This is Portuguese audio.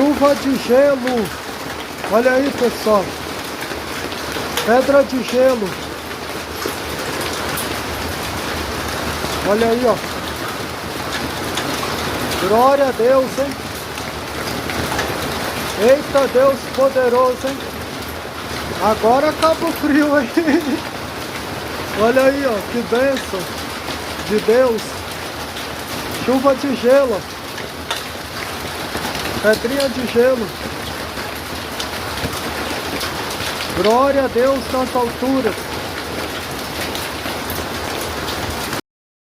Chuva de gelo. Olha aí, pessoal. Pedra de gelo. Olha aí, ó. Glória a Deus, hein? Eita, Deus poderoso, hein? Agora acaba o frio, hein? Olha aí, ó. Que bênção de Deus. Chuva de gelo. Pedrinha de gelo. Glória a Deus nas alturas.